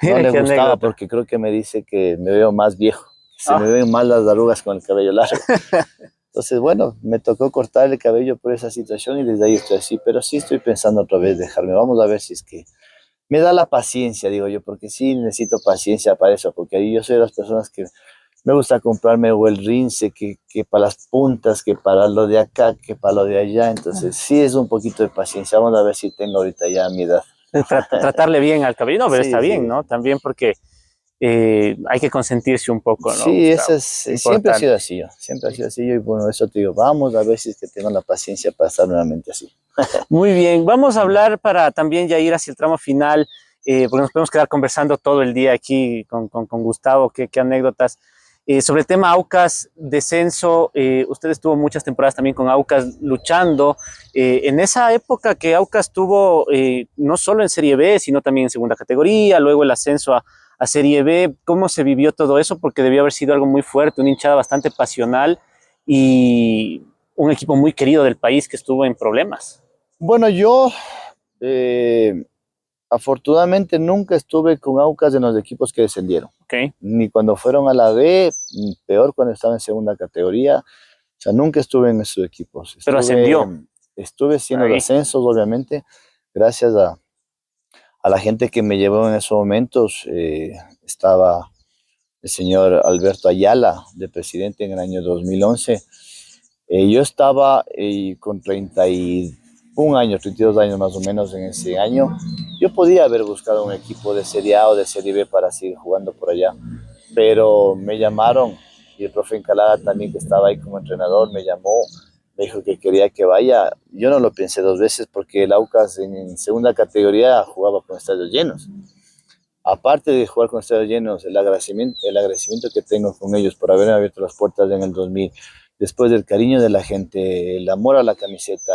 [SPEAKER 1] No
[SPEAKER 2] Mira
[SPEAKER 1] le
[SPEAKER 2] qué
[SPEAKER 1] gustaba
[SPEAKER 2] anécdota.
[SPEAKER 1] porque creo que me dice que me veo más viejo, que se me
[SPEAKER 2] Ah,
[SPEAKER 1] ven más las arrugas con el cabello largo. Entonces, bueno, me tocó cortar el cabello por esa situación y desde ahí estoy así, pero sí estoy pensando otra vez dejarme. Vamos a ver si es que me da la paciencia, digo yo, porque sí necesito paciencia para eso, porque ahí yo soy de las personas que me gusta comprarme o el rince, que para las puntas, que para lo de acá, que para lo de allá, entonces sí es un poquito de paciencia. Vamos a ver si tengo ahorita ya mi edad.
[SPEAKER 2] Tratarle bien al cabello, no, pero está
[SPEAKER 1] Sí,
[SPEAKER 2] bien,
[SPEAKER 1] sí.
[SPEAKER 2] ¿no? También porque hay que consentirse un poco, ¿no,
[SPEAKER 1] Sí,
[SPEAKER 2] Gustavo?
[SPEAKER 1] siempre ha
[SPEAKER 2] Importante.
[SPEAKER 1] sido así yo, siempre ha sido así yo y bueno, eso te digo, vamos a ver si es que tengo la paciencia para estar nuevamente así.
[SPEAKER 2] Muy bien, vamos a hablar para también ya ir hacia el tramo final, porque nos podemos quedar conversando todo el día aquí con Gustavo, qué anécdotas. Sobre el tema Aucas, descenso, usted estuvo muchas temporadas también con Aucas luchando. En esa época que Aucas tuvo no solo en Serie B, sino también en segunda categoría, luego el ascenso a Serie B, ¿cómo se vivió todo eso? Porque debió haber sido algo muy fuerte, una hinchada bastante pasional y un equipo muy querido del país que estuvo en problemas.
[SPEAKER 1] Bueno, yo eh, afortunadamente nunca estuve con Aucas en los equipos que descendieron,
[SPEAKER 2] Ok,
[SPEAKER 1] ni cuando fueron a la B, ni peor cuando estaba en segunda categoría, o sea, nunca estuve en esos equipos.
[SPEAKER 2] pero ascendió
[SPEAKER 1] Estuve haciendo de
[SPEAKER 2] ahí.
[SPEAKER 1] ascensos, obviamente, gracias a la gente que me llevó en esos momentos. Estaba el señor Alberto Ayala, de presidente en el año 2011. Yo estaba con 31 años, 32 años más o menos en ese año. Yo podía haber buscado un equipo de Serie A o de Serie B para seguir jugando por allá, pero me llamaron y el profe Encalada también, que estaba ahí como entrenador, me llamó, me dijo que quería que vaya. Yo no lo pensé dos veces porque el Aucas en segunda categoría jugaba con estadios llenos. Aparte de jugar con estadios llenos, el agradecimiento que tengo con ellos por haberme abierto las puertas en el 2000, después del cariño de la gente, el amor a la camiseta,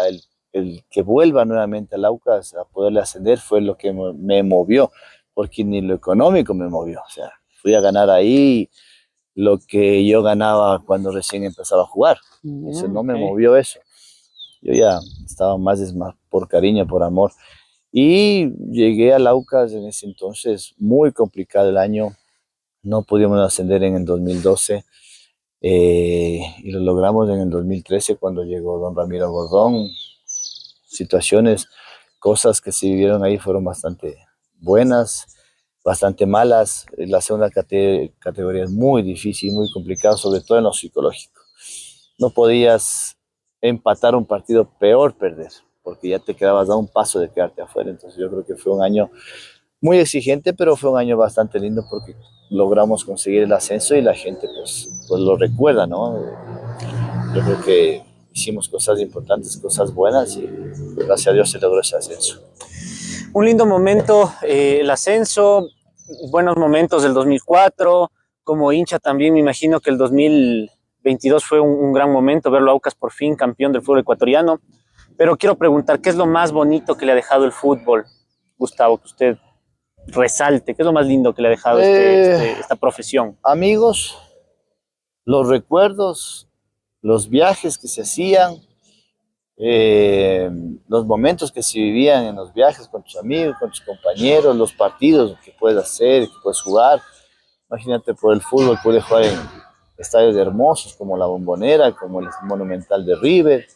[SPEAKER 1] el que vuelva nuevamente al Aucas a poderle ascender fue lo que me movió, porque ni lo económico me movió. O sea, fui a ganar ahí lo que yo ganaba cuando recién empezaba a jugar. Entonces no me
[SPEAKER 2] Okay.
[SPEAKER 1] movió eso. Yo ya estaba más por cariño, por amor. Y llegué al Aucas en ese entonces, muy complicado el año, no pudimos ascender en el 2012 y lo logramos en el 2013 cuando llegó don Ramiro Gordón. Situaciones, cosas que se vivieron ahí fueron bastante buenas, bastante malas. La segunda categoría es muy difícil, muy complicada, sobre todo en lo psicológico. No podías empatar un partido, peor perder, porque ya te quedabas a un paso de quedarte afuera. Entonces yo creo que fue un año muy exigente, pero fue un año bastante lindo porque logramos conseguir el ascenso y la gente pues lo recuerda, ¿no? Yo creo que hicimos cosas importantes, cosas buenas y pues, gracias a Dios se logró ese ascenso.
[SPEAKER 2] Un lindo momento, el ascenso, buenos momentos del 2004, como hincha también me imagino que el 2022 fue un gran momento, verlo a Aucas por fin campeón del fútbol ecuatoriano, pero quiero preguntar, ¿qué es lo más bonito que le ha dejado el fútbol, Gustavo, que usted resalte? ¿Qué es lo más lindo que le ha dejado
[SPEAKER 1] Eh,
[SPEAKER 2] esta profesión?
[SPEAKER 1] Amigos, los recuerdos, los viajes que se hacían, eh, los momentos que se vivían en los viajes con tus amigos, con tus compañeros, los partidos que puedes hacer, que puedes jugar. Imagínate, por el fútbol puedes jugar en estadios hermosos como la Bombonera, como el Monumental de River,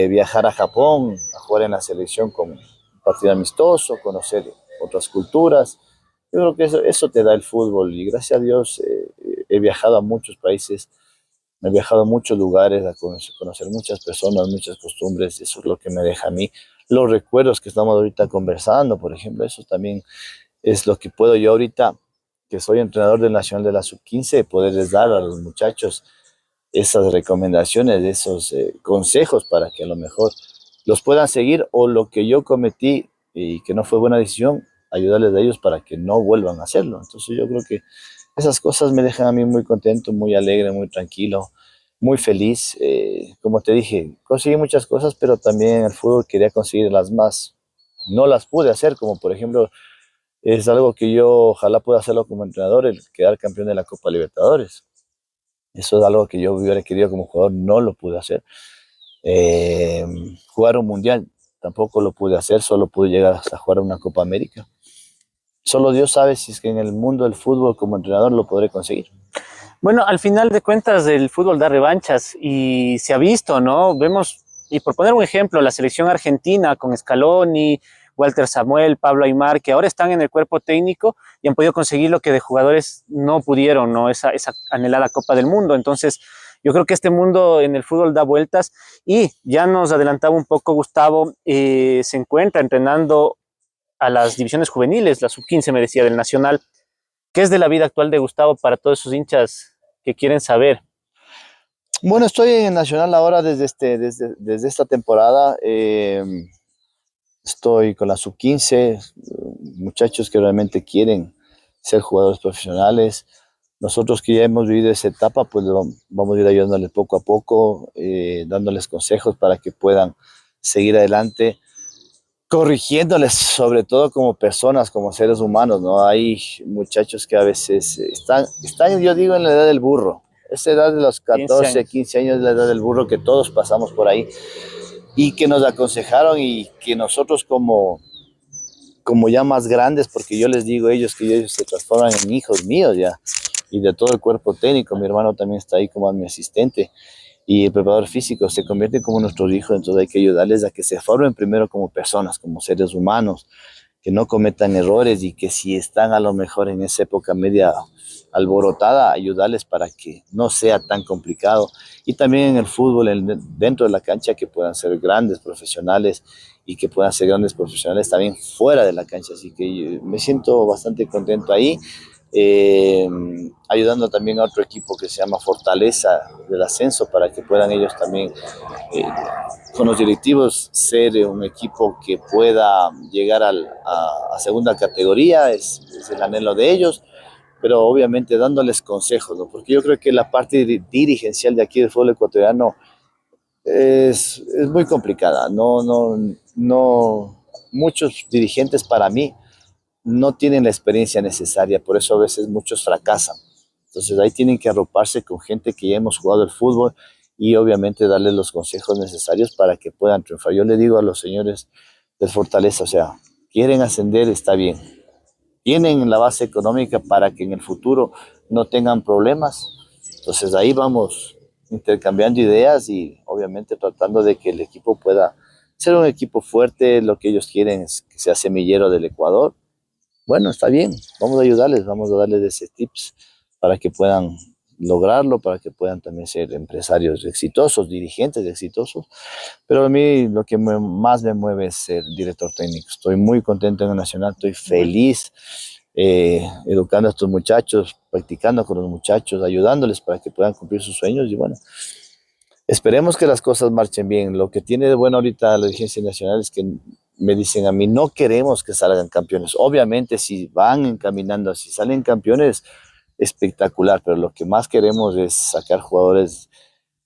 [SPEAKER 1] viajar a Japón, a jugar en la selección con un partido amistoso, conocer otras culturas. Yo creo que eso te da el fútbol y gracias a Dios he viajado a muchos países, he viajado a muchos lugares, a conocer muchas personas, muchas costumbres. Eso es lo que me deja a mí. Los recuerdos que estamos ahorita conversando, por ejemplo, eso también es lo que puedo yo ahorita, que soy entrenador del Nacional de la Sub-15, poderles dar a los muchachos esas recomendaciones, esos consejos para que a lo mejor los puedan seguir o lo que yo cometí y que no fue buena decisión, ayudarles a ellos para que no vuelvan a hacerlo. Entonces yo creo que esas cosas me dejan a mí muy contento, muy alegre, muy tranquilo, muy feliz. Como te dije, conseguí muchas cosas, pero también en el fútbol quería conseguir las más. No las pude hacer, como por ejemplo, es algo que yo ojalá pueda hacerlo como entrenador, el quedar campeón de la Copa Libertadores. Eso es algo que yo hubiera querido como jugador, no lo pude hacer. Eh, Jugar un mundial tampoco lo pude hacer, solo pude llegar hasta jugar una Copa América. Solo Dios sabe si es que en el mundo del fútbol como entrenador lo podré conseguir.
[SPEAKER 2] Bueno, al final de cuentas el fútbol da revanchas y se ha visto, ¿no? Vemos, y por poner un ejemplo, la selección argentina con Scaloni, Walter Samuel, Pablo Aimar, que ahora están en el cuerpo técnico y han podido conseguir lo que de jugadores no pudieron, ¿no? Esa anhelada Copa del Mundo. Entonces, yo creo que este mundo en el fútbol da vueltas y ya nos adelantaba un poco Gustavo, se encuentra entrenando a las divisiones juveniles, la sub-15 me decía del Nacional. ¿Qué es de la vida actual de Gustavo para todos esos hinchas que quieren saber?
[SPEAKER 1] Bueno, estoy en Nacional ahora desde esta temporada. Estoy con la sub-15, muchachos que realmente quieren ser jugadores profesionales. Nosotros que ya hemos vivido esa etapa, pues vamos a ir ayudándoles poco a poco, dándoles consejos para que puedan seguir adelante, corrigiéndoles sobre todo como personas, como seres humanos, ¿no? Hay muchachos que a veces están, yo digo, en la edad del burro. Esa edad de los
[SPEAKER 2] 15
[SPEAKER 1] 14,
[SPEAKER 2] años.
[SPEAKER 1] 15 años es la edad del burro que todos pasamos por ahí y que nos aconsejaron y que nosotros como ya más grandes, porque yo les digo a ellos que ellos se transforman en hijos míos ya, y de todo el cuerpo técnico, mi hermano también está ahí como mi asistente, y el preparador físico, se convierten como nuestros hijos, entonces hay que ayudarles a que se formen primero como personas, como seres humanos, que no cometan errores y que si están a lo mejor en esa época media alborotada, ayudarles para que no sea tan complicado. Y también en el fútbol, dentro de la cancha, que puedan ser grandes profesionales y que puedan ser grandes profesionales también fuera de la cancha. Así que me siento bastante contento ahí. Eh, Ayudando también a otro equipo que se llama Fortaleza del Ascenso para que puedan ellos también eh, con los directivos ser un equipo que pueda llegar a segunda categoría, es el anhelo de ellos, pero obviamente dándoles consejos, ¿no? Porque yo creo que la parte dirigencial de aquí del fútbol ecuatoriano es muy complicada, no, muchos dirigentes para mí no tienen la experiencia necesaria, por eso a veces muchos fracasan. Entonces ahí tienen que arroparse con gente que ya hemos jugado el fútbol y obviamente darles los consejos necesarios para que puedan triunfar. Yo le digo a los señores de Fortaleza, o sea, quieren ascender, está bien. Tienen la base económica para que en el futuro no tengan problemas. Entonces ahí vamos intercambiando ideas y obviamente tratando de que el equipo pueda ser un equipo fuerte. Lo que ellos quieren es que sea semillero del Ecuador. Bueno, está bien, vamos a ayudarles, vamos a darles ese tips para que puedan lograrlo, para que puedan también ser empresarios exitosos, dirigentes exitosos. Pero a mí lo que más me mueve es ser director técnico. Estoy muy contento en el Nacional, estoy feliz educando a estos muchachos, practicando con los muchachos, ayudándoles para que puedan cumplir sus sueños y bueno, esperemos que las cosas marchen bien. Lo que tiene de bueno ahorita la dirigencia nacional es que me dicen a mí, no queremos que salgan campeones. Obviamente, si van encaminando, si salen campeones, espectacular, pero lo que más queremos es sacar jugadores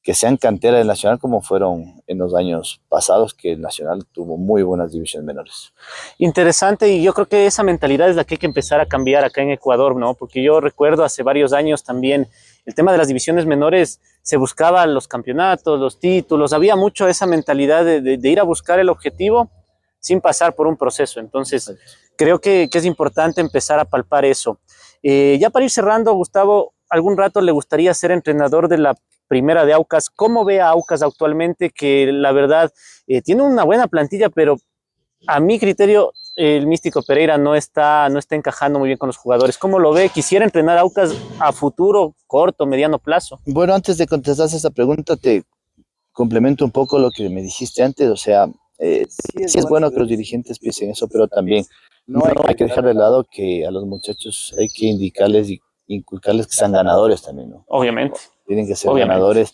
[SPEAKER 1] que sean cantera del Nacional como fueron en los años pasados, que el Nacional tuvo muy buenas divisiones menores.
[SPEAKER 2] Interesante, y yo creo que esa mentalidad es la que hay que empezar a cambiar acá en Ecuador, ¿no? Porque yo recuerdo hace varios años también el tema de las divisiones menores, se buscaba los campeonatos, los títulos, había mucho esa mentalidad de ir a buscar el objetivo sin pasar por un proceso. Entonces, creo que es importante empezar a palpar eso. Ya para ir cerrando, Gustavo, ¿algún rato le gustaría ser entrenador de la primera de Aucas? ¿Cómo ve a Aucas actualmente? Que la verdad tiene una buena plantilla, pero a mi criterio, el Místico Pereira no está encajando muy bien con los jugadores. ¿Cómo lo ve? Quisiera entrenar a Aucas a futuro, corto, mediano plazo.
[SPEAKER 1] Bueno, antes de contestar esa pregunta, te complemento un poco lo que me dijiste antes, o sea, sí es bueno que los dirigentes piensen eso, pero también no hay que dejar de lado que a los muchachos hay que indicarles y inculcarles que sean ganadores también, ¿no?
[SPEAKER 2] Obviamente,
[SPEAKER 1] Tienen que ser
[SPEAKER 2] obviamente.
[SPEAKER 1] ganadores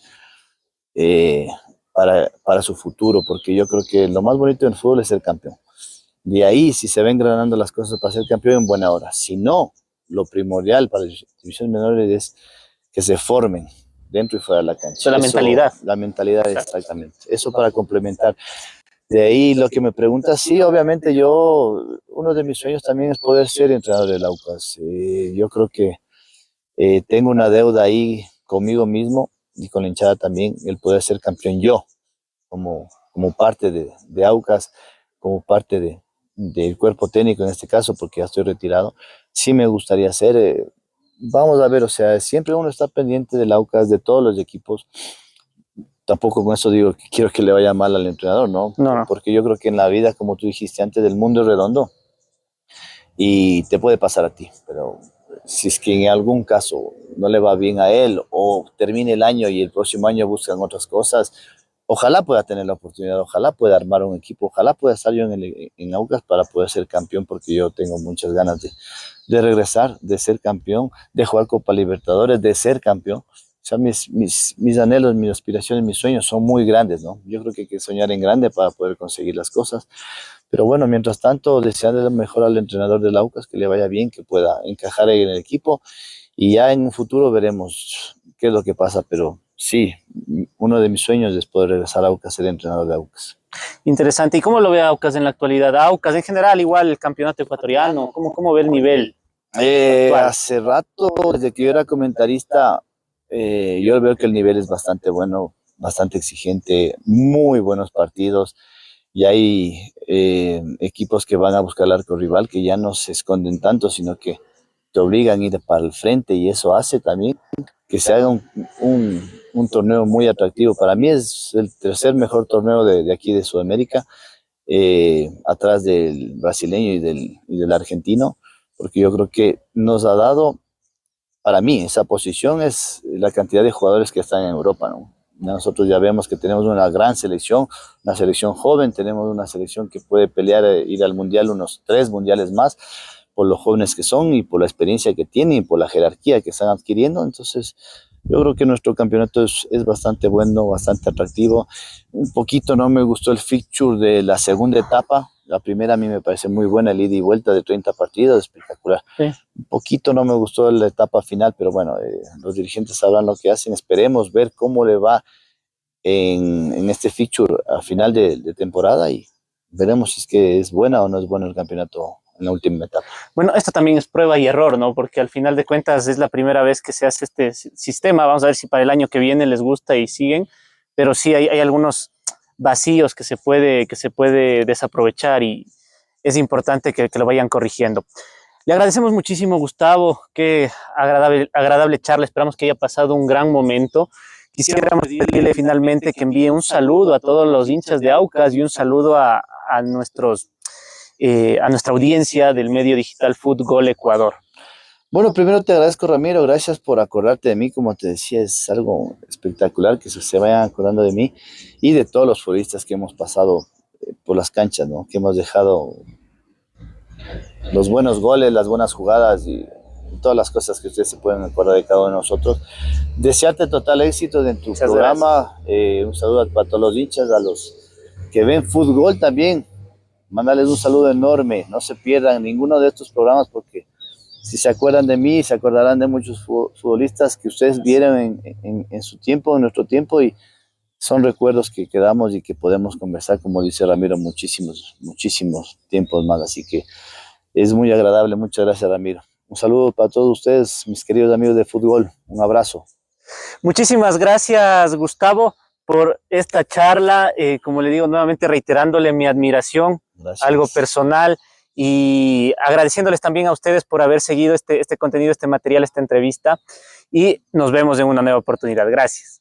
[SPEAKER 1] eh, para su futuro, porque yo creo que lo más bonito del fútbol es ser campeón. De ahí, si se ven granando las cosas para ser campeón, en buena hora. Si no, lo primordial para las divisiones menores es que se formen dentro y fuera de la cancha.
[SPEAKER 2] Pero la mentalidad.
[SPEAKER 1] La mentalidad, exactamente. Eso para complementar. De ahí lo que me preguntas, sí, obviamente uno de mis sueños también es poder ser entrenador del Aucas. Yo creo que tengo una deuda ahí conmigo mismo y con la hinchada también, el poder ser campeón yo, como parte de Aucas, como parte del cuerpo técnico en este caso, porque ya estoy retirado. Sí me gustaría ser, vamos a ver, o sea, siempre uno está pendiente del Aucas, de todos los equipos. Tampoco con eso digo que quiero que le vaya mal al entrenador, ¿no?
[SPEAKER 2] No, no.
[SPEAKER 1] Porque yo creo que en la vida, como tú dijiste antes, el mundo es redondo y te puede pasar a ti, pero si es que en algún caso no le va bien a él o termine el año y el próximo año buscan otras cosas, ojalá pueda tener la oportunidad, ojalá pueda armar un equipo, ojalá pueda estar yo en Aucas para poder ser campeón, porque yo tengo muchas ganas de regresar, de ser campeón, de jugar Copa Libertadores, de ser campeón. O sea, mis anhelos, mis aspiraciones, mis sueños son muy grandes, ¿no? Yo creo que hay que soñar en grande para poder conseguir las cosas. Pero bueno, mientras tanto, desearle lo mejor al entrenador del Aucas, que le vaya bien, que pueda encajar ahí en el equipo. Y ya en un futuro veremos qué es lo que pasa. Pero sí, uno de mis sueños es poder regresar a Aucas, ser entrenador de Aucas.
[SPEAKER 2] Interesante. ¿Y cómo lo ve Aucas en la actualidad? Aucas en general, igual el campeonato ecuatoriano, ¿cómo ve el nivel actual?
[SPEAKER 1] Hace rato, desde que yo era comentarista, yo veo que el nivel es bastante bueno, bastante exigente, muy buenos partidos. Y hay equipos que van a buscar el arco rival, que ya no se esconden tanto, sino que te obligan a ir para el frente, y eso hace también que se haga un torneo muy atractivo. Para mí es el tercer mejor torneo de aquí de Sudamérica, atrás del brasileño y del argentino, porque yo creo que nos ha dado, para mí, esa posición es la cantidad de jugadores que están en Europa, ¿no? Nosotros ya vemos que tenemos una gran selección, una selección joven, tenemos una selección que puede pelear, ir al mundial, unos 3 mundiales más, por los jóvenes que son y por la experiencia que tienen y por la jerarquía que están adquiriendo. Entonces, yo creo que nuestro campeonato es bastante bueno, bastante atractivo. Un poquito no me gustó el fixture de la segunda etapa. La primera a mí me parece muy buena, el ida y vuelta de 30 partidos, espectacular.
[SPEAKER 2] Sí.
[SPEAKER 1] Un poquito no me gustó la etapa final, pero bueno, los dirigentes sabrán lo que hacen. Esperemos ver cómo le va en este fixture a final de temporada, y veremos si es que es buena o no es bueno el campeonato en la última etapa.
[SPEAKER 2] Bueno, esto también es prueba y error, ¿no? Porque al final de cuentas es la primera vez que se hace este sistema. Vamos a ver si para el año que viene les gusta y siguen, pero sí hay algunos vacíos que se puede desaprovechar y es importante que lo vayan corrigiendo. Le agradecemos muchísimo, Gustavo, qué agradable charla, esperamos que haya pasado un gran momento. Quisiéramos pedirle finalmente que envíe un saludo a todos los hinchas de Aucas y un saludo a nuestra audiencia del medio digital Fútbol Ecuador.
[SPEAKER 1] Bueno, primero te agradezco, Ramiro, gracias por acordarte de mí. Como te decía, es algo espectacular que se vayan acordando de mí y de todos los futbolistas que hemos pasado por las canchas, ¿no? Que hemos dejado los buenos goles, las buenas jugadas y todas las cosas que ustedes se pueden acordar de cada uno de nosotros. Desearte total éxito en tu
[SPEAKER 2] Muchas
[SPEAKER 1] programa. Un saludo para todos los hinchas, a los que ven fútbol también. Mandarles un saludo enorme. No se pierdan ninguno de estos programas, porque si se acuerdan de mí, se acordarán de muchos futbolistas que ustedes vieron en su tiempo, en nuestro tiempo, y son recuerdos que quedamos y que podemos conversar, como dice Ramiro, muchísimos, muchísimos tiempos más. Así que es muy agradable. Muchas gracias, Ramiro. Un saludo para todos ustedes, mis queridos amigos de fútbol. Un abrazo.
[SPEAKER 2] Muchísimas gracias, Gustavo, por esta charla. Como le digo, nuevamente reiterándole mi admiración,
[SPEAKER 1] Gracias.
[SPEAKER 2] algo personal, y agradeciéndoles también a ustedes por haber seguido este contenido, este material, esta entrevista, y nos vemos en una nueva oportunidad. Gracias.